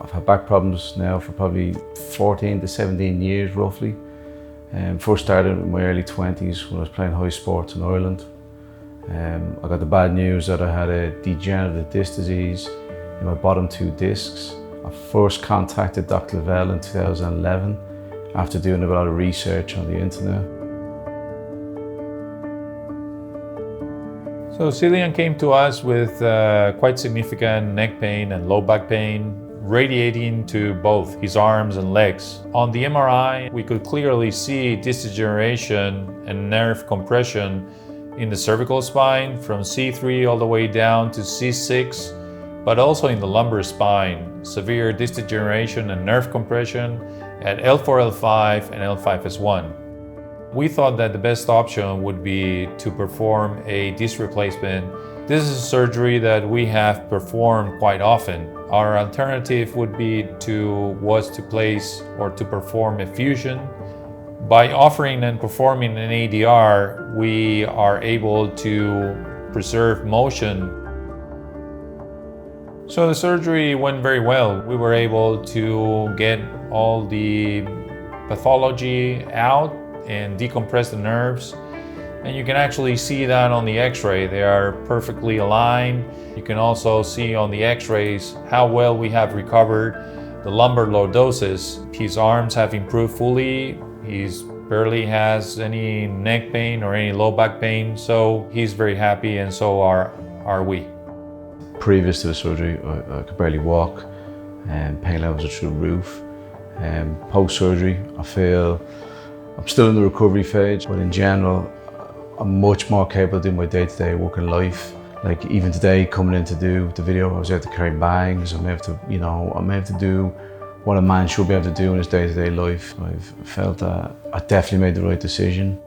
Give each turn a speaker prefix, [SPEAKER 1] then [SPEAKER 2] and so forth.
[SPEAKER 1] I've had back problems now for probably 14 to 17 years roughly. First started in my early 20s when I was playing high sports in Ireland. I got the bad news that I had a degenerative disc disease in my bottom 2 discs. I first contacted Dr. Clavel in 2011 after doing a lot of research on the internet.
[SPEAKER 2] So Cillian came to us with quite significant neck pain and low back pain, radiating to both his arms and legs. On the MRI, we could clearly see disc degeneration and nerve compression in the cervical spine from C3 all the way down to C6, but also in the lumbar spine, severe disc degeneration and nerve compression at L4, L5, and L5S1. We thought that the best option would be to perform a disc replacement. This is a surgery that we have performed quite often. Our alternative would be to place or to perform a fusion. By offering and performing an ADR, we are able to preserve motion. So the surgery went very well. We were able to get all the pathology out and decompress the nerves. And you can actually see that on the x-ray. They are perfectly aligned. You can also see on the x-rays how well we have recovered the lumbar lordosis. His arms have improved fully. He barely has any neck pain or any low back pain. So he's very happy, and so are we.
[SPEAKER 1] Previous to the surgery, I could barely walk, and pain levels are through the roof. Post-surgery, I feel I'm still in the recovery phase, but in general, I'm much more capable of doing my day-to-day working life. Like even today, coming in to do the video, I was able to carry bags. I'm able to do what a man should be able to do in his day-to-day life. I've felt that I definitely made the right decision.